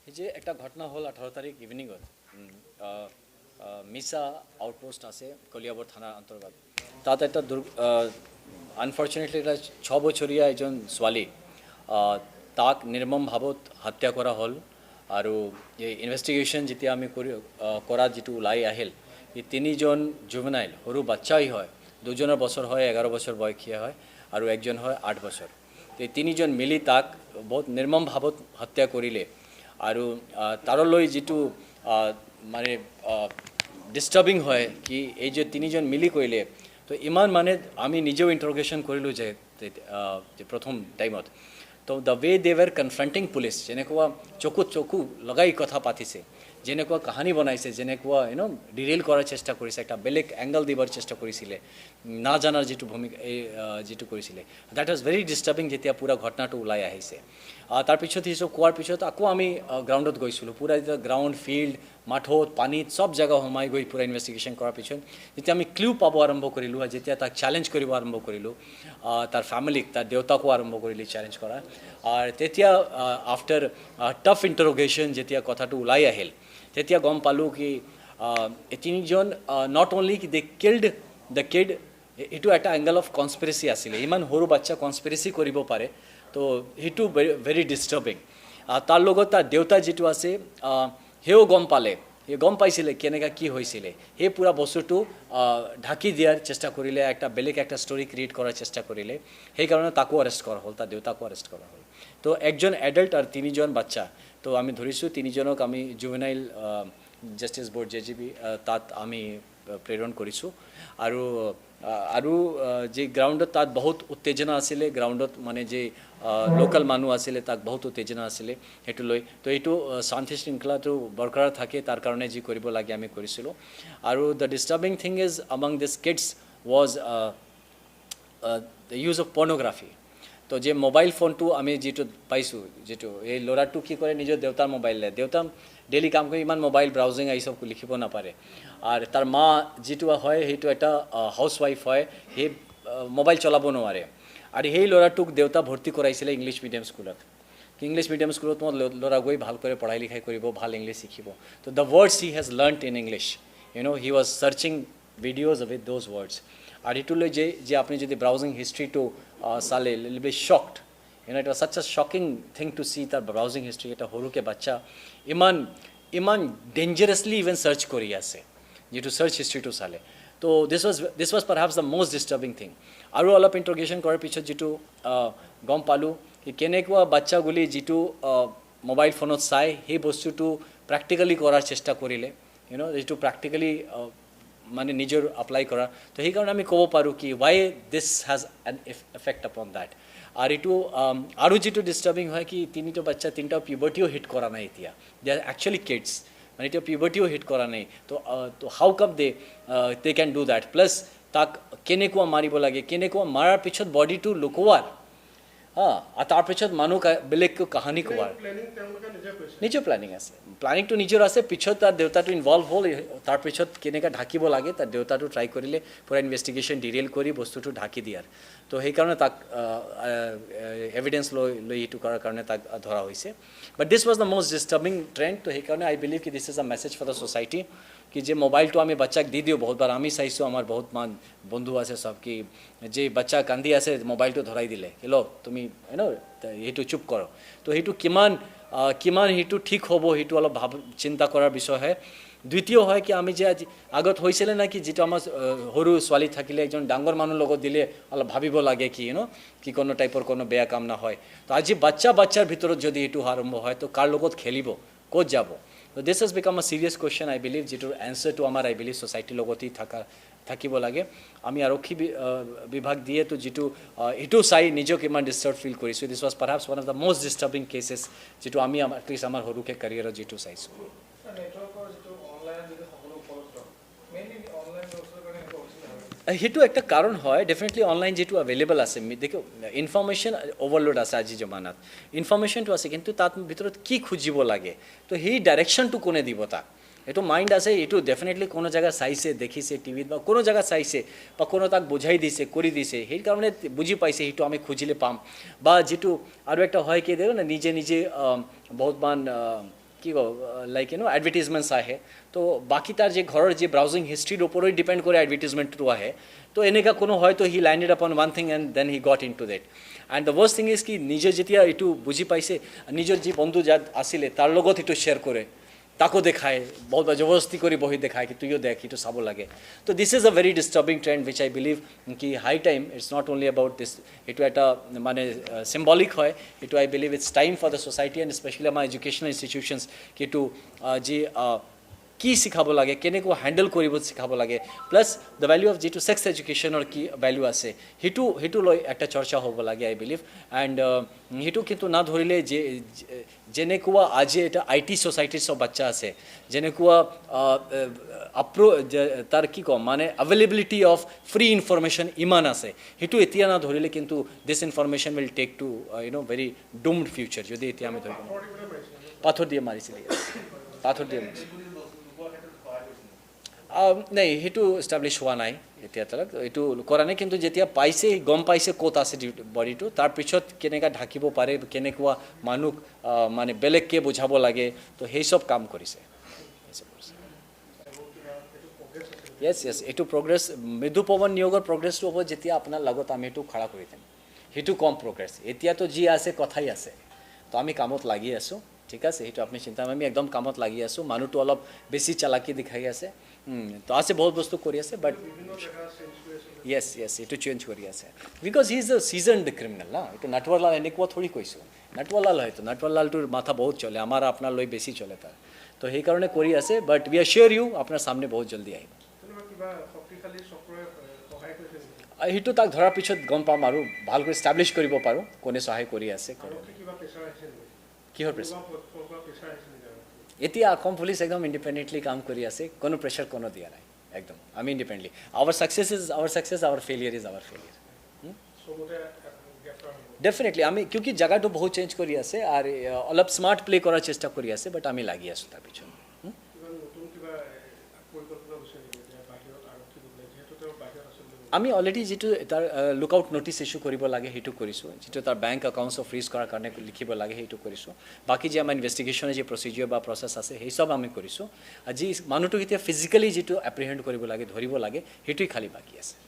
এই যে একটা ঘটনা হল 18 তাৰিখ ইভিনিংত মিছা আউটপোস্ট আছে কলিয়াবৰ থানাৰ অন্তৰ্গত তাত এটা আনফৰ্চুনেটলি এটা 6 বছৰীয়া এজন ছোৱালী তাক নিৰ্মম ভাৱত হত্যা কৰা হ'ল আৰু এই ইনভেষ্টিগেশ্যন যেতিয়া আমি কৰা যিটো ওলাই আহিল এই তিনিজন জুভেনাইল সৰু বাচ্চাই হয় দুজনৰ বছৰ হয় 11 বছৰ বয়সীয়া হয় আৰু একজন হয় 8 বছৰ এই তিনিজন মিলি তাক বহুত নিৰ্মম ভাৱত হত্যা কৰিলে আৰু তাৰলৈ যিটো মানে ডিস্টাৰ্বিং হয় কি এই যে তিনিজন মিলি কৰিলে তো ইমান মানে আমি নিজেও ইন্টাৰোগেশন কৰিলোঁ যে প্ৰথম টাইমত তো দ্য ৱে দে ৱেৰ কনফ্ৰণ্টিং পুলিচ যেনেকুৱা চকুত চকু লগাই কথা পাতিছে যেনেকুৱা কাহিনী বনাইছে যেনেকুৱা ডিৰেইল কৰাৰ চেষ্টা কৰিছে একটা বেলেগ এংগল দিবৰ চেষ্টা কৰিছিলে না জানাৰ যিটো ভূমিকা যিটো কৰিছিলে দ্যাট ওয়াজ ভেৰি ডিস্টাৰ্বিং যেতিয়া পুৰা ঘটনাটো ওলাই আহিছে তাৰপিছত হিচাপ কোৱাৰ পিছত আকৌ আমি গ্ৰাউণ্ডত গৈছিলোঁ পুৰা যেতিয়া গ্ৰাউণ্ড ফিল্ড মাঠত পানীত সব জায়গা সোমাই গৈ পুৰা ইনভেষ্টিগেশ্যন কৰাৰ পিছত যেতিয়া আমি ক্লিউ পাব আৰম্ভ কৰিলোঁ যেতিয়া তাক চেলেঞ্জ কৰিব আৰম্ভ কৰিলোঁ তাৰ ফেমিলিক তাৰ দেউতাকো আৰম্ভ কৰিলোঁ চেলেঞ্জ কৰা আৰু তেতিয়া আফটাৰ টাফ ইণ্টাৰোগেশ্যন যেতিয়া কথাটো ওলাই আহিল তেতিয়া গম পালোঁ কি এই তিনিজন not only they killed the kid এইটো এটা এংগল অফ কনস্পিৰেচি আছিলে ইমান সৰু বাচ্চা কনস্পিৰেচি কৰিব পাৰে তো সেইটো ভেৰি ডিস্টাৰ্বিং তাৰ লগত তাৰ দেউতা যিটো আছে সেও গম পালে সেই গম পাইছিলে কেনেকৈ কি হৈছিলে সেই পুৰা বস্তুটো ঢাকি দিয়াৰ চেষ্টা কৰিলে একটা বেলেগ একটা ষ্টৰি ক্ৰিয়েট কৰাৰ চেষ্টা কৰিলে সেইকাৰণে তাকো এৰেষ্ট কৰা হ'ল তাৰ দেউতাকো এৰেষ্ট কৰা হ'ল তো একজন এডাল্ট আৰু তিনিজন বাচ্চা তো আমি ধৰিছোঁ তিনিজনক আমি জুভেনাইল জাষ্টিছ বৰ্ড জেজিবি তাত আমি প্ৰেৰণ কৰিছোঁ আৰু যে গ্ৰাউণ্ডত তাত বহুত উত্তেজনা আছিলে গ্ৰাউণ্ডত মানে যে লোকেল মানুহ আছিলে তাক বহুত উত্তেজনা আছিলে সেইটো লৈ তো এইটো শান্তি শৃংখলাটো বৰকৰাৰ থাকে তাৰ কাৰণে যি কৰিব লাগে আমি কৰিছিলোঁ আৰু the disturbing thing is among these kids was the use of pornography তো যে মোবাইল ফোনটো আমি যেটো পাইছোঁ যেটো এই ল'ৰাটো কি কৰে নিজৰ দেউতাৰ মোবাইল লয় দেউতা ডেইলি কাম কৰি ইমান মোবাইল ব্ৰাউজিং এই সব লিখিব নাপাৰে আৰু তাৰ মা যেটো হয় সেইটো এটা হাউচৱাইফ হয় সেই মোবাইল চলাব নোৱাৰে আৰু সেই ল'ৰাটোক দেউতা ভৰ্তি কৰাইছিলে ইংলিছ মিডিয়াম স্কুলত ইংলিছ মিডিয়াম স্কুলত মোৰ ল'ৰা গৈ ভাল কৰি পঢ়াই লিখাই কৰিব ভাল ইংলিছ শিকিব to the words he has learned in English he was searching videos with those words আৰু এইটোলৈ যে আপুনি যদি ব্ৰাউজিং হিষ্ট্ৰীটো চালে little bit shocked it was such a shocking thing to see that browsing history এটা সৰুকে বাচ্চা ইমান ডেঞ্জাৰাসলি ইভেন সাৰ্চ কৰি আছে যেটো সাৰ্চ হিষ্ট্ৰীটো চালে তো this was perhaps the most disturbing thing আৰু অলপ ইন্টাৰোগেশ্যন কৰাৰ পিছত যেটো গম পালোঁ কি কেনেকুৱা বাচ্চাগুলি যেটো মোবাইল ফোনত চাই সেই বস্তুটো প্ৰ্যাকটিক্যালি কৰাৰ চেষ্টা কৰিলে যেটো প্ৰ্যাকটিক্যালি মানে নিজৰ এপ্লাই কৰা তো সেইকাৰণে আমি ক'ব পাৰোঁ কি why this has an effect upon that R এইটো আৰু যেটো ডিস্টাৰ্বিং হয় কি তিনিটা বাচ্চা তিনিটা পিউবাৰ্টিও হিট কৰা নাই এতিয়া দে আৰ অ্যাকচুয়ালি কিডস মানে এটা পিউবাৰ্টিও হিট কৰা নাই তো how come they can do that plus তাক কেনেকুৱা মাৰিব লাগে কেনেকুৱা মাৰাৰ পিছত বডিটো লুকোৱাৰ আৰু তাৰ পিছত মানুহ বেলেগ কাহিনী কোৱাৰ নিজৰ প্ল্যানিং আছে প্ল্যানিংটো নিজৰ আছে পিছত তাৰ দেউতাটো ইনভলভ হ'ল তাৰ পিছত কেনেকৈ ঢাকিব লাগে তাৰ দেউতাটো ট্ৰাই কৰিলে পুৰা ইনভেষ্টিগেশ্যন ডিটেইল কৰি বস্তুটো ঢাকি দিয়াৰ তো সেইকাৰণে তাক এভিডেন্স লৈ এইটো কৰাৰ কাৰণে তাক ধৰা হৈছে but this was the most disturbing trend তো সেইকাৰণে আই বিলিভ কি this is a message for the society कि जे मोबाइलটো আমি বাচ্চাক দি দিও বহুত বাৰ আমি চাইছোঁ আমাৰ বহুত বন্ধু আছে সব কি যে বাচ্চা কান্দি আছে মোবাইলটো ধৰাই দিলে হেল্ল তুমি এইটো চুপ কৰক তো সেইটো কিমান সেইটো ঠিক হ'ব সেইটো অলপ চিন্তা কৰাৰ বিষয় হয় দ্বিতীয় হয় কি আমি যে আগত হৈছিলে না কি যেটো আমাৰ সৰু ছোৱালী থাকিলে একজন ডাঙৰ মানুহ লগত দিলে অলপ ভাবিব লাগে কি কি কোনো টাইপৰ কোনো বেয়া কাম না হয় তো আজি বাচ্চাৰ ভিতৰত যদি এইটো আৰম্ভ হয় তো কাৰ লগত খেলিব ক'ত যাব So this has become a serious question, I believe, যেটোৰ answer to আমাৰ, I believe, society লগতেই থাকিব লাগে আমি আৰক্ষী বিভাগ দিয়ে তো যেটো এইটো চাই নিজক ইমান ডিস্টাৰ্ব ফিল কৰিছোঁ this was perhaps one of the most disturbing cases যেটো আমি এটলিষ্ট আমাৰ সৰুকে কেৰিয়াৰত যেটো চাইছোঁ সেইটো একটা কারণ হয় ডেফিনেটলি অনলাইন যেটো অ্যাভেলেবল আছে দেখো ইনফরমেশন ওভারলোড আছে আজি জমানাত ইনফরমেশনটো আছে কিন্তু তাত ভিতৰত কি খুঁজিব লাগে তো সেই ডাইরেকশনটো কোনে দিব তাক এইটো মাইন্ড আছে এইটো ডেফিনেটলি কোনো জায়গা চাইছে দেখিছে টিভিত বা কোনো জায়গা চাইছে বা কোনো তাক বুঝাই দিছে কৰি দিছে সেই কাৰণে বুজি পাইছে সেইটো আমি খুঁজিলে পাম বা যেটো আৰু একটা হয় কি দেখো না নিজে বহুত মান কি লাইক এডভাৰটাইজমেণ্টছ আহে তো বাকী তাৰ যে ঘৰৰ যে ব্ৰাউজিং হিষ্ট্ৰীৰ ওপৰই ডিপেণ্ড কৰে এডভাৰটাইজমেণ্টটো আহে তো এনেকুৱা কোনো হয়তো he landed upon one thing and then he got into that and the worst thing is কি নিজে যেতিয়া এইটো বুজি পাইছে নিজৰ যি বন্ধু যাত আছিলে তাৰ লগত এইটো শ্বেয়াৰ কৰে তাকো দেখায় বহুত জবৰদস্তি কৰি বহি দেখায় কি তুইও দেখ এইটো চাব লাগে তো this is a very disturbing trend which I believe কি high time it's not only about this এইটো এটা মানে চিম্বলিক হয় এইটো I believe it's time for the society and specially আমাৰ এডুকেশ্যনেল ইনষ্টিটিউশ্যনছ কি এইটো যি কি শিকাব লাগে কেনেকৈ হেণ্ডেল কৰিব শিকাব লাগে প্লাছ দ্য ভেলিউ অফ যিটো ছেক্স এডুকেশ্যনৰ কি ভেলিউ আছে সেইটো লৈ একটা চৰ্চা হ'ব লাগে আই বিলিভ এণ্ড সেইটো কিন্তু না ধৰিলে যে যেনেকুৱা আজি এটা আই টি ছ'চাইটিৰ চব বাচ্চা আছে যেনেকুৱা তাৰ কি ক'ম মানে এভেইলেবিলিটি অফ ফ্ৰী ইনফৰমেশ্যন ইমান আছে সেইটো এতিয়া না ধৰিলে কিন্তু this information will take to very doomed future যদি এতিয়া আমি ধৰিব পাথৰ দিয়ে মাৰিছিলে পাথৰ দিয়ে মাৰিছিলে নাই সেইটো এষ্টাব্লিছ হোৱা নাই এতিয়া তাক এইটো কৰা নাই কিন্তু যেতিয়া পাইছে গম পাইছে ক'ত আছে বডিটো তাৰপিছত কেনেকৈ ঢাকিব পাৰে কেনেকুৱা মানুহ মানে বেলেগকৈ বুজাব লাগে তো সেই চব কাম কৰিছে য়েছ য়েছ এইটো প্ৰগ্ৰেছ মৃদু পৱন নিয়োগৰ প্ৰগ্ৰেছটো হ'ব যেতিয়া আপোনাৰ লগত আমি এইটো খাৰা কৰি দিম সেইটো কম প্ৰগ্ৰেছ এতিয়াতো যি আছে কথাই আছে তো আমি কামত লাগি আছোঁ ঠিক আছে সেইটো আপুনি চিন্তা আমি একদম কামত লাগি আছোঁ মানুহটো অলপ বেছি চালাকি দেখাই আছে তো আছে বহুত বস্তু কৰি আছে বাট য়েছ য়েছ এইটো চেঞ্জ কৰি আছে because he is a ছিজনড criminal না এইটো নটৱাৰলাল এনেকুৱা থৰি কৈছোঁ নটৱাৰলাল হয়তো নটৱাৰলালটোৰ মাথা বহুত চলে আমাৰ আপোনাৰ লৈ বেছি চলে তাৰ তো সেইকাৰণে কৰি আছে বাট উই আৰ শ্বিয়'ৰ ইউ আপোনাৰ সামনে বহুত জলদি আহিব সেইটো তাক ধৰাৰ পিছত গম পাম আৰু ভালকৈ ষ্টাব্লিছ কৰিব পাৰোঁ কোনে সহায় কৰি আছে কিহৰ প্ৰেছাৰ এতিয়া অসম পুলিচ একদম ইণ্ডিপেণ্ডেণ্টলি কাম কৰি আছে কোনো প্ৰেছাৰ কোনো দিয়া নাই একদম আমি independently our success is our success our failure is our failure definitely আমি কিউকি জাগাটো বহুত চেঞ্জ কৰি আছে আৰু অলপ স্মাৰ্ট প্লে কৰাৰ চেষ্টা কৰি আছে বাট আমি লাগি আছোঁ তাৰ পিছত আমি অলৰেডি যিটো তাৰ লুকআউট নটিচ ইছ্যু কৰিব লাগে সেইটো কৰিছোঁ যিটো তাৰ বেংক একাউণ্টছ ফ্ৰিজ কৰাৰ কাৰণে লিখিব লাগে সেইটো কৰিছোঁ বাকী যে আমাৰ ইনভেষ্টিগেশ্যনৰ যি প্ৰচিডিঅ'ৰ বা প্ৰচেছ আছে সেই চব আমি কৰিছোঁ আৰু যি মানুহটোক এতিয়া ফিজিকেলি যিটো এপ্ৰিহেণ্ড কৰিব লাগে ধৰিব লাগে সেইটোৱেই খালী বাকী আছে